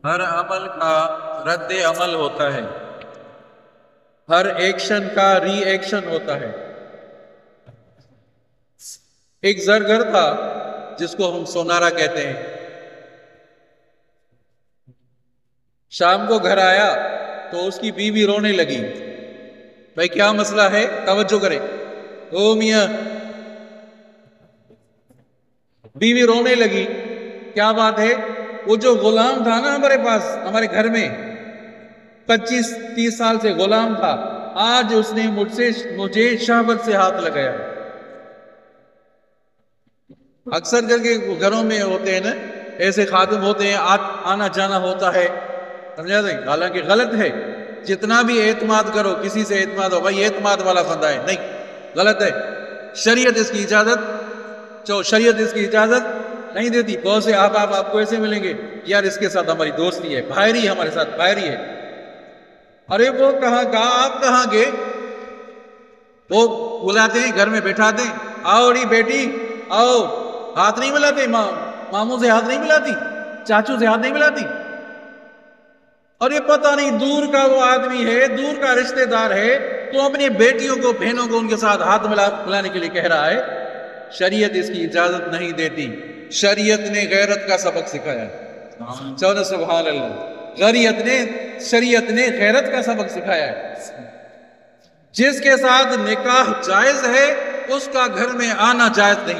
ہر عمل کا رد عمل ہوتا ہے، ہر ایکشن کا ری ایکشن ہوتا ہے۔ ایک زرگر تھا جس کو ہم سونارا کہتے ہیں، شام کو گھر آیا تو اس کی بیوی رونے لگی۔ بھائی کیا مسئلہ ہے؟ توجہ کرے۔ او میاں، بیوی رونے لگی، کیا بات ہے؟ وہ جو غلام تھا نا ہمارے پاس، ہمارے گھر میں 25-30 سال سے غلام تھا، آج اس نے مجھے شہوت سے ہاتھ لگایا۔ اکثر کر کے گھروں میں ہوتے ہیں نا ایسے خادم ہوتے ہیں، آنا جانا ہوتا ہے، سمجھا نہیں؟ حالانکہ غلط ہے۔ جتنا بھی اعتماد کرو، کسی سے اعتماد ہو، بھائی اعتماد والا بندہ ہے، نہیں، غلط ہے۔ شریعت اس کی اجازت نہیں دیتی۔ بہت سے آپ کو ایسے ملیں گے، یار اس کے ساتھ ہماری دوستی ہے، بھائری ہمارے ساتھ بھائری ہے۔ ارے وہ کہاں کا، آپ کہاں گے؟ وہ بلاتے ہیں، گھر میں بٹھاتے ہیں، آؤ ری بیٹی آؤ، ہاتھ نہیں ملاتے، ماموں سے ہاتھ نہیں ملاتی، چاچو سے ہاتھ نہیں ملاتی۔ اور یہ پتہ نہیں دور کا وہ آدمی ہے، دور کا رشتہ دار ہے، تو اپنی بیٹیوں کو، بہنوں کو ان کے ساتھ ہاتھ ملانے کے لیے کہہ رہا ہے۔ شریعت اس کی اجازت نہیں دیتی۔ شریعت نے غیرت کا سبق سکھایا ہے۔ چلو سبحان اللہ۔ شریعت نے غیرت کا سبق سکھایا ہے۔ جس کے ساتھ نکاح جائز ہے اس کا گھر میں آنا جائز نہیں۔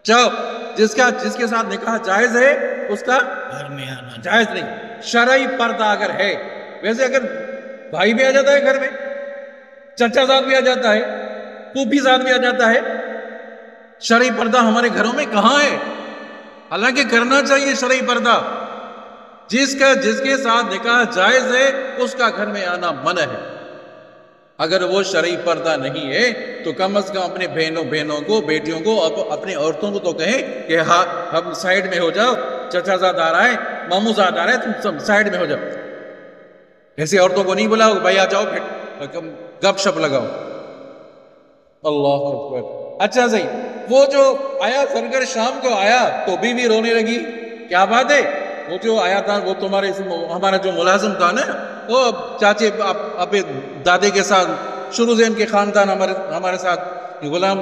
جاؤ، جس کے ساتھ نکاح جائز ہے اس کا گھر میں آنا جائز نہیں۔ شرعی پردہ اگر ہے، ویسے اگر بھائی بھی آ جاتا ہے گھر میں، چچا ساتھ بھی آ جاتا ہے، پھوپھی ساتھ بھی آ جاتا ہے، شرعی پردہ ہمارے گھروں میں کہاں ہے؟ حالانکہ کرنا چاہیے شرعی پردہ۔ جس کے ساتھ نکاح جائز ہے اس کا گھر میں آنا منع ہے۔ اگر وہ شرعی پردہ نہیں ہے تو کم از کم اپنے بہنوں کو، بیٹیوں کو، اپنے عورتوں کو تو کہیں کہ ہاں ہم سائیڈ میں ہو جاؤ، چچا زاد آ رہا ہے، ماموں زاد آ رہا ہے، تم سب سائیڈ میں ہو جاؤ۔ ایسی عورتوں کو نہیں بلاؤ، بھائی آ جاؤ، پھر گپ شپ لگاؤ۔ اللہ اکبر۔ اچھا صحیح، وہ جو آیا زرگر شام کو آیا تو بیوی رونے لگی، کیا بات ہے؟ وہ جو آیا تھا وہ ہمارا جو ملازم تھا نا، وہ چاچے ابے دادے کے ساتھ شروع سے ان کے خاندان ہمارے ساتھ غلام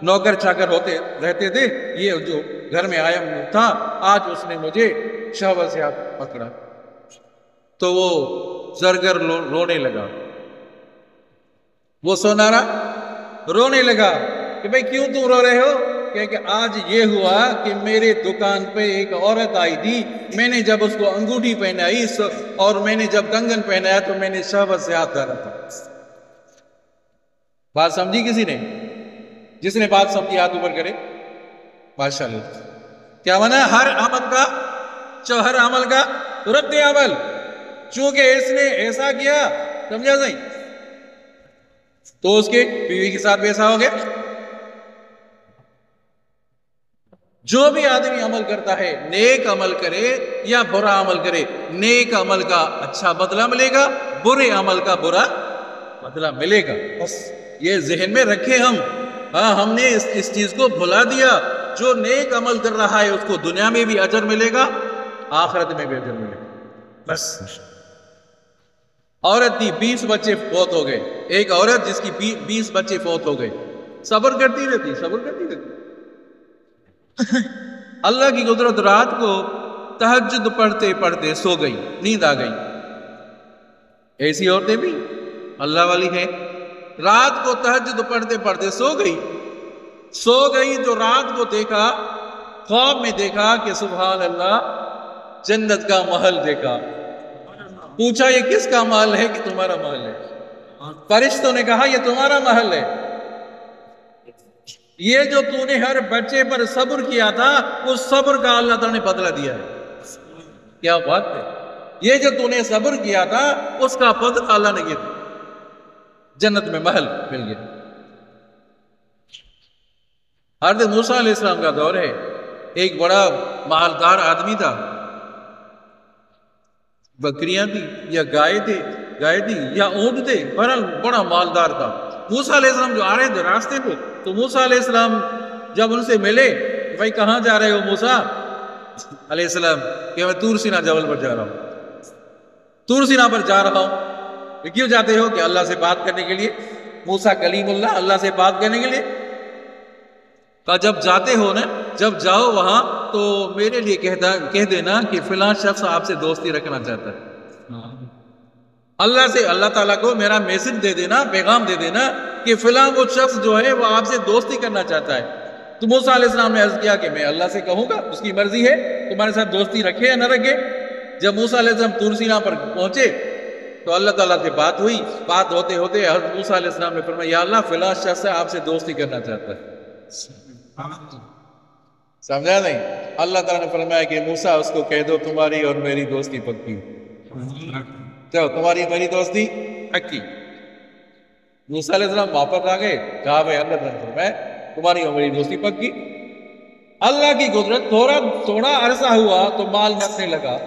نوکر چاکر ہوتے رہتے تھے، یہ جو گھر میں آیا تھا آج اس نے مجھے شہوت سے ہاتھ پکڑا۔ تو وہ زرگر رونے لگا، وہ سونارا رونے لگا کہ بھئی کیوں تم رو رہے ہو؟ کہ آج یہ ہوا کہ میرے دکان پہ ایک عورت آئی تھی، میں نے جب اس کو انگوٹھی پہنائی اور میں نے جب کنگن پہنایا تو میں نے شہوت سے ہاتھ ڈالا تھا۔ بات سمجھی کسی نے؟ جس نے بات سمجھی ہاتھ اوپر کرے۔ ماشاءاللہ۔ کیا مانا؟ ہر عمل کا رد عمل۔ چونکہ اس نے ایسا کیا، سمجھا نہیں، تو اس کے بیوی کے ساتھ بھی ایسا ہو گیا۔ جو بھی آدمی عمل کرتا ہے، نیک عمل کرے یا برا عمل کرے، نیک عمل کا اچھا بدلہ ملے گا، برے عمل کا برا بدلہ ملے گا۔ بس یہ ذہن میں رکھیں ہم۔ ہاں، ہم نے اس چیز کو بھلا دیا۔ جو نیک عمل کر رہا ہے اس کو دنیا میں بھی اجر ملے گا، آخرت میں بھی اجر ملے گا۔ بس۔ عورت تھی، 20 بچے فوت ہو گئے۔ ایک عورت جس کی 20 بچے فوت ہو گئے، صبر کرتی رہتی۔ اللہ کی قدرت، رات کو تہجد پڑھتے پڑھتے سو گئی، نیند آ گئی۔ ایسی عورتیں بھی اللہ والی ہیں۔ رات کو تہجد پڑھتے پڑھتے سو گئی تو رات کو دیکھا، خواب میں دیکھا کہ سبحان اللہ، جنت کا محل دیکھا۔ پوچھا یہ کس کا محل ہے؟ کہ تمہارا محل ہے۔ فرشتوں نے کہا یہ تمہارا محل ہے۔ یہ جو تو نے ہر بچے پر صبر کیا تھا، اس صبر کا اللہ تعالیٰ نے بدلہ دیا ہے۔ کیا بات ہے؟ یہ جو تو نے صبر کیا تھا اس کا بدلہ اللہ نے کیا، جنت میں محل مل گیا۔ حضرت موسیٰ علیہ السلام کا دور ہے، ایک بڑا مالدار آدمی تھا، بکریاں تھی یا گائے تھی یا اونٹ تھے، بہرحال بڑا مالدار تھا۔ موسیٰ علیہ السلام جو آ رہے تھے راستے پہ، تو موسیٰ علیہ السلام جب ان سے ملے، بھائی کہاں جا رہے ہو موسیٰ؟ علیہ السلام کہ میں طور سینا جبل پر جا رہا ہوں، طور سینا پر جا رہا ہوں۔ کیوں جاتے ہو؟ کہ اللہ سے بات کرنے کے لیے، موسیٰ کلیم اللہ، اللہ سے بات کرنے کے لیے۔ کہا جب جاتے ہو نا، جب جاؤ وہاں تو میرے لیے کہہ دینا کہ فلاں شخص آپ سے دوستی رکھنا چاہتا ہے۔ اللہ سے، اللہ تعالیٰ کو میرا میسج دے دینا، پیغام دے دینا کہ فلاں وہ شخص جو ہے وہ آپ سے دوستی کرنا چاہتا ہے۔ تو موسیٰ علیہ السلام نے عرض کیا کہ میں اللہ سے کہوں گا، اس کی مرضی ہے تمہارے ساتھ دوستی رکھے یا نہ رکھے۔ جب موسیٰ علیہ السلام طور سینا پر پہنچے تو اللہ تعالیٰ سے بات ہوئی، بات ہوتے ہوتے حضرت موسیٰ علیہ السلام نے فرمایا یا اللہ فلاں شخص آپ سے دوستی کرنا چاہتا ہے۔ سمجھا نہیں؟ اللہ تعالیٰ نے فرمایا کہ موسیٰ اس کو کہہ دو تمہاری اور میری دوستی پکی، چلو تمہاری میری دوستی پکی۔ موسیٰ علیہ السلام واپس آ گئے، کہا بھائی اللہ تعالیٰ نے فرمایا تمہاری اور میری دوستی پکی۔ اللہ کی قدرت، تھوڑا عرصہ ہوا تو مال مرنے لگا،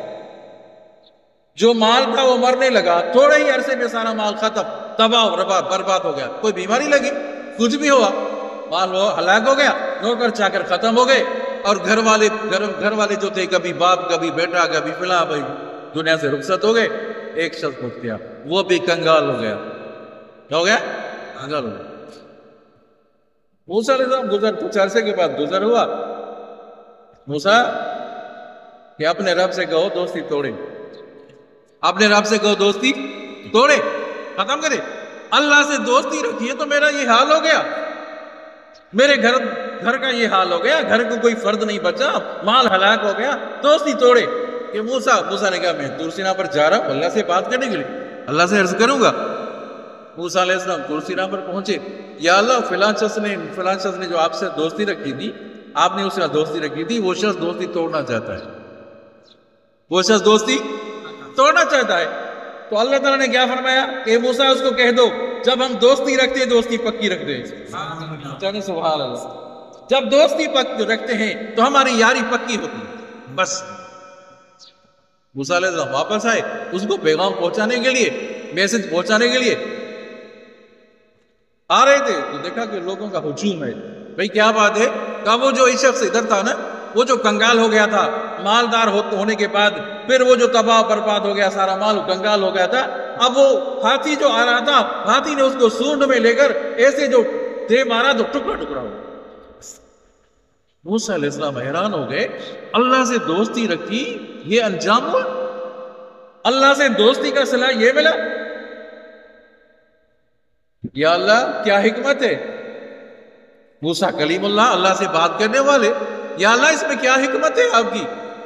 جو مال تھا وہ مرنے لگا، تھوڑے ہی عرصے میں سارا مال ختم، تباہ و برباد ہو گیا۔ کوئی بیماری لگی، کچھ بھی ہوا، مال وہ ہلاک ہو گیا، نوکر چاکر ختم ہو گئے، اور گھر والے جو تھے، کبھی باپ کبھی بیٹا کبھی فلاں، بھائی دنیا سے رخصت ہو گئے۔ ایک شخص پوچھ گیا، وہ بھی کنگال ہو گیا۔ کیا ہو گیا؟ کنگال ہو گیا۔ موسیٰ علیہ السلام کچھ عرصے کے بعد گزر ہوا، موسیٰ کہ اپنے رب سے کہو دوستی توڑے، اپنے رب سے کہو دوستی توڑے، ختم کرے۔ اللہ سے دوستی رکھیے تو میرا یہ حال ہو گیا، میرے گھر کا یہ حال ہو گیا، گھر کو کوئی فرد نہیں بچا، مال ہلاک ہو گیا، دوستی توڑے۔ کہ موسیٰ نے کہا میں طور سینا پر جا رہا ہوں اللہ سے بات کرنے کے لیے، اللہ سے عرض کروں گا۔ موسیٰ علیہ السلام طور سینا پر پہنچے، یا اللہ فلاں شخص نے جو آپ سے دوستی رکھی تھی، آپ نے اس سے دوستی رکھی تھی، وہ شخص دوستی توڑنا چاہتا ہے، وہ شخص دوستی توڑنا چاہتا ہے۔ تو اللہ تعالیٰ نے کیا فرمایا کہ موسیٰ اس کو کہہ دو جب ہم دوستی رکھتے ہیں دوستی پکی رکھ دیں۔ سبحان اللہ، جب دوستی پکی رکھتے ہیں تو ہماری یاری پکی ہوتی ہے۔ بس موسیٰ علیہ السلام واپس آئے اس کو پیغام پہنچانے کے لیے، میسج پہنچانے کے لیے آ رہے تھے، تو دیکھا کہ لوگوں کا ہجوم ہے۔ بھئی کیا بات ہے؟ کہا وہ جو شخص ادھر تھا نا، وہ جو کنگال ہو گیا تھا، مالدار ہونے کے بعد پھر وہ جو تباہ برباد ہو گیا، سارا مال کنگال ہو گیا تھا، اب وہ ہاتھی جو آ رہا تھا، ہاتھی نے اس کو سونڈ میں لے کر ایسے جو دے مارا تو ٹکڑا ٹکڑا ہو۔ موسیٰ علیہ السلام حیران ہو گئے، اللہ سے دوستی رکھی، یہ انجام ہوا؟ اللہ سے دوستی کا صلاح یہ ملا؟ یا اللہ کیا حکمت ہے؟ موسیٰ کلیم اللہ، اللہ سے بات کرنے والے، یا اللہ اس میں کیا حکمت ہے آپ کی؟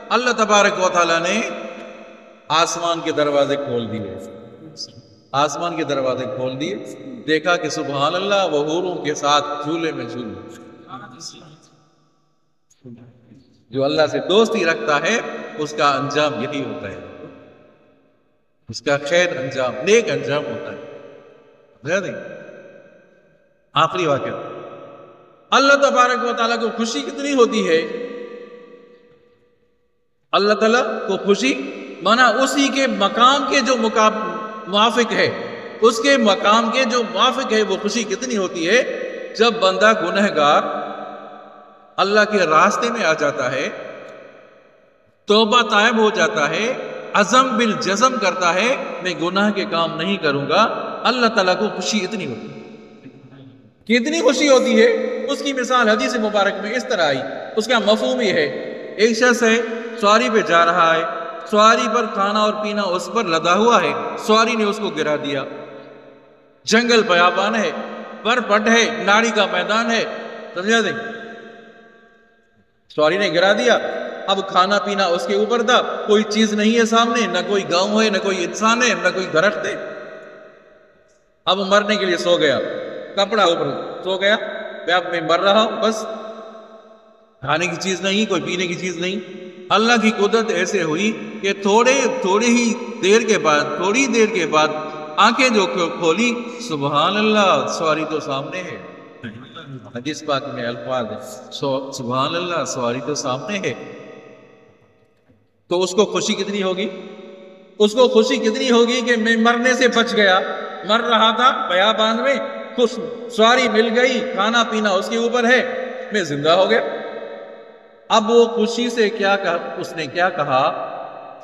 اللہ تبارک و تعالیٰ نے آسمان کے دروازے کھول دیے، آسمان کے دروازے کھول دیے، دیکھا کہ سبحان اللہ وہ حوروں کے ساتھ جھولے میں جھولے۔ جو اللہ سے دوستی رکھتا ہے اس کا انجام یہی ہوتا ہے، اس کا خیر انجام، نیک انجام ہوتا ہے۔ آخری واقعہ، اللہ تبارک و تعالیٰ کو خوشی کتنی ہوتی ہے؟ اللہ تعالیٰ کو خوشی مانا اسی کے مقام کے جو موافق ہے، اس کے مقام کے جو موافق ہے وہ خوشی کتنی ہوتی ہے جب بندہ گنہگار اللہ کے راستے میں آ جاتا ہے، توبہ طائب ہو جاتا ہے، عزم بالجزم کرتا ہے میں گناہ کے کام نہیں کروں گا، اللہ تعالیٰ کو خوشی اتنی ہوتی ہے۔ کتنی خوشی ہوتی ہے؟ اس کی مثال حدیث مبارک میں اس طرح آئی، اس کا مفہوم یہ ہے، ایک شخص ہے سواری پہ جا رہا ہے، سواری پر کھانا اور پینا اس پر لدا ہوا ہے، سواری نے اس کو گرا دیا، جنگل بیابان ہے، برپٹ ہے، ناڑی کا میدان ہے، سمجھا نہیں؟ سواری نے گرا دیا، اب کھانا پینا اس کے اوپر تھا، کوئی چیز نہیں ہے سامنے، نہ کوئی گاؤں ہے، نہ کوئی انسان ہے، نہ کوئی درخت ہے، اب مرنے کے لیے سو گیا، کپڑا اوپر سو گیا، اب میں مر رہا ہوں، بس کھانے کی چیز نہیں، کوئی پینے کی چیز نہیں۔ اللہ کی قدرت ایسے ہوئی کہ تھوڑی ہی دیر کے بعد آنکھیں جو کھولی، سبحان اللہ سواری تو سامنے ہے، حدیث پاک میں الفاظ ہے، سبحان اللہ سواری تو سامنے ہے۔ تو اس کو خوشی کتنی ہوگی؟ اس کو خوشی کتنی ہوگی کہ میں مرنے سے بچ گیا، مر رہا تھا بیابان میں، خوش سواری مل گئی، کھانا پینا اس کے اوپر ہے، میں زندہ ہو گیا۔ اب وہ خوشی سے کیا کہا، اس نے کیا کہا،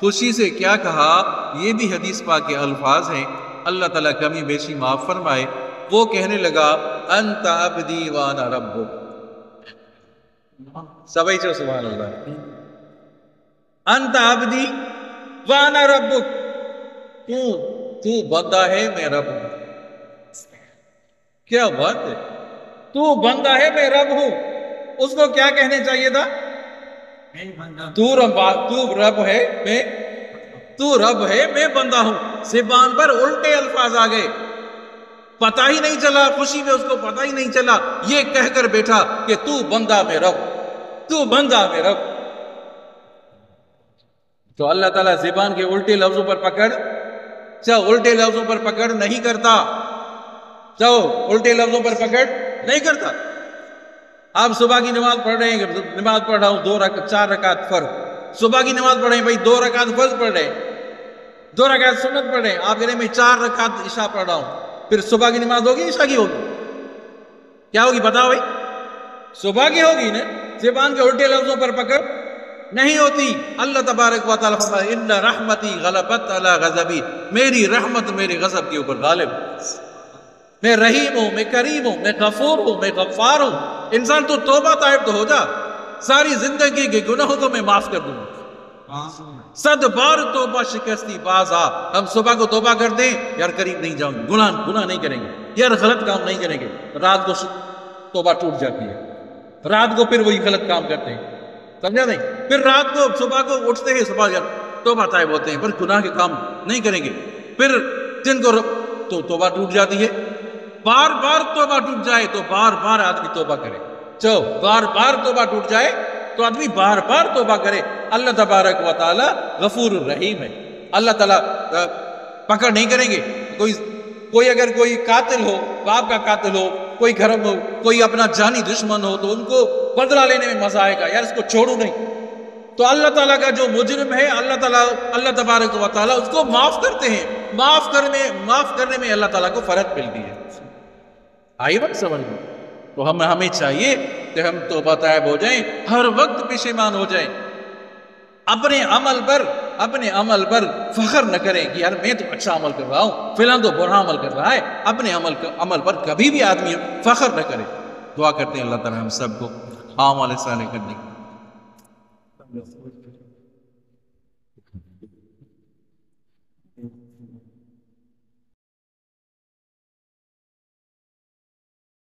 خوشی سے کیا کہا، یہ بھی حدیث پاک کے الفاظ ہیں، اللہ تعالیٰ کمی بیشی معاف فرمائے۔ وہ کہنے لگا انت عبدی وانا ربک، سبھی چو سبحان اللہ، انت عبدی وانا ربک، تو بندہ ہے میں رب ہوں۔ کیا بات ہے، تو بندہ ہے میں رب ہوں۔ اس کو کیا کہنے چاہیے تھا، تو رب ہے میں بندہ ہوں۔ زبان پر الٹے الفاظ آ گئے، پتہ ہی نہیں چلا، خوشی میں اس کو پتہ ہی نہیں چلا، یہ کہہ کر بیٹھا کہ تو بندہ میں رب، تو بندہ میں رب۔ تو اللہ تعالیٰ زبان کے الٹے لفظوں پر پکڑ، الٹے لفظوں پر پکڑ نہیں کرتا، الٹے لفظوں پر پکڑ نہیں کرتا۔ آپ صبح کی نماز پڑھ رہے ہیں، نماز پڑھ رہا ہوں 4 رکعت فرض، صبح کی نماز پڑھ رہے ہیں بھائی 2 رکعت فرض پڑھ رہے ہیں، 2 رکعت سنت پڑھ رہے ہیں، آپ کہہ رہے ہیں میں 4 رکعت عشاء پڑھ رہا ہوں، پھر صبح کی نماز ہوگی عشاء کی ہوگی؟ کیا ہوگی بتاؤ بھائی؟ صبح کی ہوگی نا۔ زبان کے الٹے لفظوں پر پکڑ نہیں ہوتی۔ اللہ تبارک و تعالیٰ فرماتا ہے ان رحمتی غلبت علی غضبی، میری رحمت میرے غضب کے اوپر غالب، میں رحیم ہوں، میں کریم ہوں، میں غفور ہوں، میں غفار ہوں۔ انسان تو توبہ طائب تو ہو جا، ساری زندگی کے گناہوں کو میں معاف کر دوں گا، 100 بار توبہ شکستی باز آ۔ ہم صبح کو توبہ کر دیں، یار قریب نہیں جاؤں گے، گناہ نہیں کریں گے، یار غلط کام نہیں کریں گے، رات کو توبہ ٹوٹ جاتی ہے، رات کو پھر وہی غلط کام کرتے ہیں، سمجھا نہیں؟ پھر رات کو صبح کو اٹھتے ہیں، صبح یار توبہ طائب ہوتے ہیں، پر گناہ کے کام نہیں کریں گے، پھر دن کو تو توبہ ٹوٹ جاتی ہے۔ بار بار توبہ ٹوٹ جائے تو بار بار آدمی توبہ کرے، بار بار توبہ ٹوٹ جائے تو آدمی بار بار توبہ کرے۔ اللہ تبارک و تعالی غفور الرحیم ہے۔ اللہ تعالیٰ پکڑ نہیں کریں گے۔ کوئی اگر کوئی قاتل ہو، باپ کا قاتل ہو، کوئی گھر ہو، کوئی اپنا جانی دشمن ہو، تو ان کو بدلہ لینے میں مزہ آئے گا، یار اس کو چھوڑو نہیں۔ تو اللہ تعالیٰ کا جو مجرم ہے، اللہ تبارک و تعالیٰ اس کو معاف کرتے ہیں۔ معاف کرنے میں اللہ تعالیٰ کو فرق ملتی ہے۔ آئی بات سمجھ میں؟ تو ہمیں چاہیے کہ ہم توبہ طائب ہو جائیں، ہر وقت پشیمان ہو جائیں، اپنے عمل پر فخر نہ کریں کہ یار میں تو اچھا عمل کر رہا ہوں، فلان تو برا عمل کر رہا ہے۔ اپنے عمل پر کبھی بھی آدمی فخر نہ کرے۔ دعا کرتے ہیں اللہ تعالیٰ ہم سب کو اعمال صالح کرنے کی